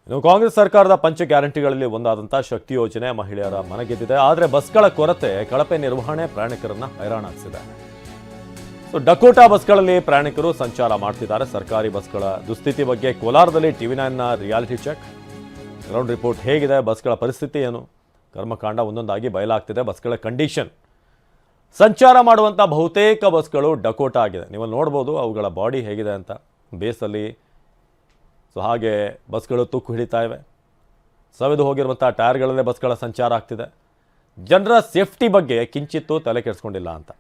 ಇನ್ನು ಕಾಂಗ್ರೆಸ್ ಸರ್ಕಾರದ ಪಂಚ ಗ್ಯಾರಂಟಿಗಳಲ್ಲಿ ಒಂದಾದಂಥ ಶಕ್ತಿ ಯೋಜನೆ ಮಹಿಳೆಯರ ಮನಗೆದ್ದಿದೆ. ಆದರೆ ಬಸ್ಗಳ ಕೊರತೆ ಕಳಪೆ ನಿರ್ವಹಣೆ ಪ್ರಯಾಣಿಕರನ್ನ ಹೈರಾಣಾಗಿಸಿದೆ. ಡಕೋಟಾ ಬಸ್ಗಳಲ್ಲಿ ಪ್ರಯಾಣಿಕರು ಸಂಚಾರ ಮಾಡ್ತಿದ್ದಾರೆ. ಸರ್ಕಾರಿ ಬಸ್ಗಳ ದುಸ್ಥಿತಿ ಬಗ್ಗೆ ಕೋಲಾರದಲ್ಲಿ ಟಿವಿ9ನ ರಿಯಾಲಿಟಿ ಚೆಕ್. ಗ್ರೌಂಡ್ ರಿಪೋರ್ಟ್ ಹೇಗಿದೆ, ಬಸ್ಗಳ ಪರಿಸ್ಥಿತಿ ಏನು, ಕರ್ಮಕಾಂಡ ಒಂದೊಂದಾಗಿ ಬಯಲಾಗ್ತಿದೆ. ಬಸ್ಗಳ ಕಂಡೀಷನ್, ಸಂಚಾರ ಮಾಡುವಂಥ ಬಹುತೇಕ ಬಸ್ಗಳು ಡಕೋಟಾ ಆಗಿದೆ. ನೀವು ನೋಡ್ಬೋದು ಅವುಗಳ ಬಾಡಿ ಹೇಗಿದೆ ಅಂತ ಬೇಸಲ್ಲಿ. ಹಾಗೆ ಬಸ್ಗಳು ತುಕ್ಕು ಹಿಡಿತಾ ಇವೆ. ಸವೆದು ಹೋಗಿರುವಂಥ ಟೈರ್ಗಳಲ್ಲೇ ಬಸ್ಗಳ ಸಂಚಾರ ಆಗ್ತಿದೆ. ಜನರ ಸೇಫ್ಟಿ ಬಗ್ಗೆ ಕಿಂಚಿತ್ತೂ ತಲೆ ಕೆಡಿಸ್ಕೊಂಡಿಲ್ಲ ಅಂತ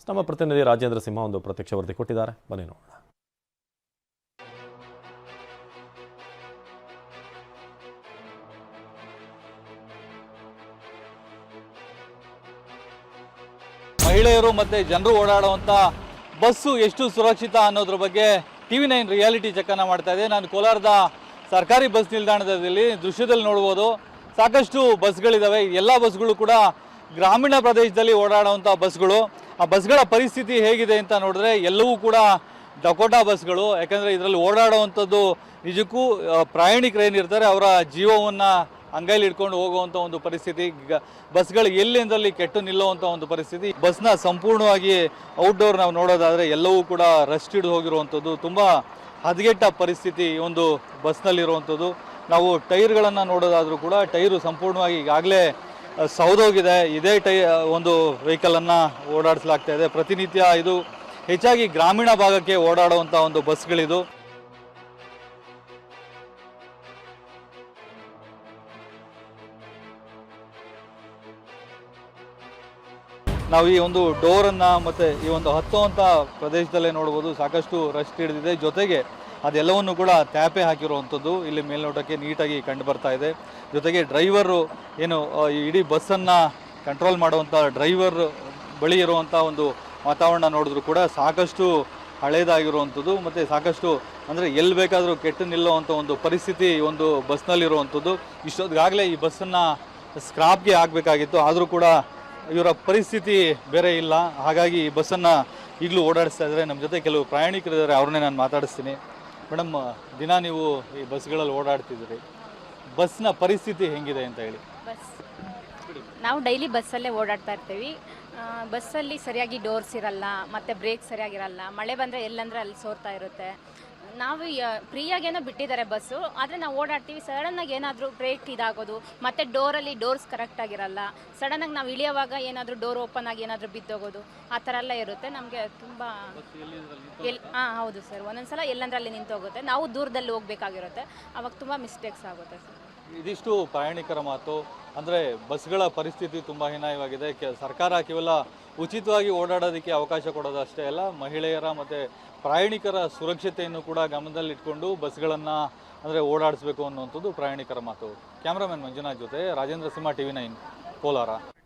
ನಮ್ಮ ಪ್ರತಿನಿಧಿ ರಾಜೇಂದ್ರ ಸಿಂಹ ಒಂದು ಪ್ರತ್ಯಕ್ಷ ವರದಿ ಕೊಟ್ಟಿದ್ದಾರೆ. ಬನ್ನಿ ನೋಡೋಣ. ಮಹಿಳೆಯರು ಮತ್ತು ಜನರು ಓಡಾಡುವಂಥ ಬಸ್ಸು ಎಷ್ಟು ಸುರಕ್ಷಿತ ಅನ್ನೋದ್ರ ಬಗ್ಗೆ ಟಿವಿ9 ರಿಯಾಲಿಟಿ ಚೆಕ್ಕನ್ನು ಮಾಡ್ತಾ ಇದೆ. ನಾನು ಕೋಲಾರದ ಸರ್ಕಾರಿ ಬಸ್ ನಿಲ್ದಾಣದಲ್ಲಿ ದೃಶ್ಯದಲ್ಲಿ ನೋಡ್ಬೋದು, ಸಾಕಷ್ಟು ಬಸ್ಗಳಿದ್ದಾವೆ. ಎಲ್ಲ ಬಸ್ಗಳು ಕೂಡ ಗ್ರಾಮೀಣ ಪ್ರದೇಶದಲ್ಲಿ ಓಡಾಡುವಂಥ ಬಸ್ಗಳು. ಆ ಬಸ್ಗಳ ಪರಿಸ್ಥಿತಿ ಹೇಗಿದೆ ಅಂತ ನೋಡಿದ್ರೆ ಎಲ್ಲವೂ ಕೂಡ ಡಕೋಟಾ ಬಸ್ಗಳು. ಯಾಕಂದರೆ ಇದರಲ್ಲಿ ಓಡಾಡುವಂಥದ್ದು ನಿಜಕ್ಕೂ ಪ್ರಯಾಣಿಕರೇನಿರ್ತಾರೆ ಅವರ ಜೀವವನ್ನು ಅಂಗೈಲಿ ಇಟ್ಕೊಂಡು ಹೋಗುವಂಥ ಒಂದು ಪರಿಸ್ಥಿತಿ. ಬಸ್ಗಳು ಎಲ್ಲೆಂದಲ್ಲಿ ಕೆಟ್ಟು ನಿಲ್ಲುವಂಥ ಒಂದು ಪರಿಸ್ಥಿತಿ. ಬಸ್ನ ಸಂಪೂರ್ಣವಾಗಿ ಔಟ್ಡೋರ್ ನಾವು ನೋಡೋದಾದರೆ ಎಲ್ಲವೂ ಕೂಡ ರಸ್ಟ್ ಹಿಡಿದು ಹೋಗಿರುವಂಥದ್ದು, ತುಂಬ ಹದಗೆಟ್ಟ ಪರಿಸ್ಥಿತಿ ಒಂದು ಬಸ್ನಲ್ಲಿರುವಂಥದ್ದು. ನಾವು ಟೈರ್ಗಳನ್ನು ನೋಡೋದಾದರೂ ಕೂಡ ಟೈರು ಸಂಪೂರ್ಣವಾಗಿ ಈಗಾಗಲೇ ಸೌದೋಗಿದೆ. ಇದೇ ಒಂದು ವೆಹಿಕಲನ್ನು ಓಡಾಡಿಸಲಾಗ್ತಾ ಇದೆ. ಪ್ರತಿನಿತ್ಯ ಇದು ಹೆಚ್ಚಾಗಿ ಗ್ರಾಮೀಣ ಭಾಗಕ್ಕೆ ಓಡಾಡುವಂಥ ಒಂದು ಬಸ್ಗಳಿದು. ನಾವು ಈ ಒಂದು ಡೋರನ್ನು ಮತ್ತು ಈ ಒಂದು ಹತ್ತುವಂಥ ಪ್ರದೇಶದಲ್ಲೇ ನೋಡ್ಬೋದು, ಸಾಕಷ್ಟು ರಸ್ಟ್ ಹಿಡಿದಿದೆ. ಜೊತೆಗೆ ಅದೆಲ್ಲವನ್ನು ಕೂಡ ತ್ಯಾಪೆ ಹಾಕಿರುವಂಥದ್ದು ಇಲ್ಲಿ ಮೇಲ್ನೋಟಕ್ಕೆ ನೀಟಾಗಿ ಕಂಡು ಬರ್ತಾ ಇದೆ. ಜೊತೆಗೆ ಡ್ರೈವರು ಏನು ಈ ಇಡೀ ಬಸ್ಸನ್ನು ಕಂಟ್ರೋಲ್ ಮಾಡುವಂಥ ಡ್ರೈವರ್ ಬಳಿ ಇರುವಂಥ ಒಂದು ವಾತಾವರಣ ನೋಡಿದ್ರು ಕೂಡ ಸಾಕಷ್ಟು ಹಳೇದಾಗಿರುವಂಥದ್ದು ಮತ್ತು ಸಾಕಷ್ಟು ಅಂದರೆ ಎಲ್ಲಿ ಬೇಕಾದರೂ ಕೆಟ್ಟು ನಿಲ್ಲುವಂಥ ಒಂದು ಪರಿಸ್ಥಿತಿ ಒಂದು ಬಸ್ನಲ್ಲಿರುವಂಥದ್ದು. ಇಷ್ಟೊತ್ತಿಗಾಗಲೇ ಈ ಬಸ್ಸನ್ನು ಸ್ಕ್ರಾಪ್ಗೆ ಹಾಕಬೇಕಾಗಿತ್ತು, ಆದರೂ ಕೂಡ ಇವರ ಪರಿಸ್ಥಿತಿ ಬೇರೆ ಇಲ್ಲ. ಹಾಗಾಗಿ ಈ ಬಸ್ಸನ್ನು ಈಗಲೂ ಓಡಾಡಿಸ್ತಾ ಇದ್ದಾರೆ. ನಮ್ಮ ಜೊತೆ ಕೆಲವು ಪ್ರಯಾಣಿಕರಿದ್ದಾರೆ, ಅವ್ರನ್ನೇ ನಾನು ಮಾತಾಡಿಸ್ತೀನಿ. ಮೇಡಮ್, ದಿನ ನೀವು ಈ ಬಸ್ಗಳಲ್ಲಿ ಓಡಾಡ್ತಿದ್ದೀರಿ, ಬಸ್ನ ಪರಿಸ್ಥಿತಿ ಹೆಂಗಿದೆ ಅಂತ ಹೇಳಿ. ನಾವು ಡೈಲಿ ಬಸ್ಸಲ್ಲೇ ಓಡಾಡ್ತಾ ಇರ್ತೀವಿ. ಬಸ್ಸಲ್ಲಿ ಸರಿಯಾಗಿ ಡೋರ್ಸ್ ಇರಲ್ಲ, ಮತ್ತು ಬ್ರೇಕ್ ಸರಿಯಾಗಿರಲ್ಲ. ಮಳೆ ಬಂದರೆ ಎಲ್ಲಂದ್ರೆ ಅಲ್ಲಿ ಸೋರ್ತಾ ಇರುತ್ತೆ. ನಾವು ಫ್ರೀಯಾಗೇನೋ ಬಿಟ್ಟಿದ್ದಾರೆ ಬಸ್ಸು, ಆದರೆ ನಾವು ಓಡಾಡ್ತೀವಿ. ಸಡನ್ನಾಗಿ ಏನಾದರೂ ಬ್ರೇಕ್ ಇದಾಗೋದು, ಮತ್ತು ಡೋರಲ್ಲಿ ಡೋರ್ಸ್ ಕರೆಕ್ಟಾಗಿರಲ್ಲ. ಸಡನ್ನಾಗಿ ನಾವು ಇಳಿಯೋವಾಗ ಏನಾದರೂ ಡೋರ್ ಓಪನ್ ಆಗಿ ಏನಾದರೂ ಬಿದ್ದೋಗೋದು ಆ ಥರ ಎಲ್ಲ ಇರುತ್ತೆ. ನಮಗೆ ತುಂಬ ಹೌದು ಸರ್, ಒಂದೊಂದು ಸಲ ಎಲ್ಲಂದ್ರಲ್ಲಿ ನಿಂತೋಗುತ್ತೆ. ನಾವು ದೂರದಲ್ಲಿ ಹೋಗಬೇಕಾಗಿರುತ್ತೆ, ಆವಾಗ ತುಂಬ ಮಿಸ್ಟೇಕ್ಸ್ ಆಗುತ್ತೆ ಸರ್. ಇದಿಷ್ಟು ಪ್ರಯಾಣಿಕರ ಮಾತು. ಅಂದರೆ ಬಸ್ಗಳ ಪರಿಸ್ಥಿತಿ ತುಂಬ ಹೀನಾಯವಾಗಿದೆ. ಸರ್ಕಾರ ಕೇವಲ ಉಚಿತವಾಗಿ ಓಡಾಡೋದಕ್ಕೆ ಅವಕಾಶ ಕೊಡೋದು ಅಷ್ಟೇ ಅಲ್ಲ, ಮಹಿಳೆಯರ ಮತ್ತು ಪ್ರಯಾಣಿಕರ ಸುರಕ್ಷತೆಯನ್ನು ಕೂಡ ಗಮನದಲ್ಲಿಟ್ಕೊಂಡು ಬಸ್ಗಳನ್ನು ಅಂದರೆ ಓಡಾಡಿಸ್ಬೇಕು ಅನ್ನುವಂಥದ್ದು ಪ್ರಯಾಣಿಕರ ಮಾತು. ಕ್ಯಾಮ್ರಾಮನ್ ಮಂಜುನಾಥ್ ಜೊತೆ ರಾಜೇಂದ್ರ ಸಿಂಹ, ಟಿವಿ9 ಕೋಲಾರ.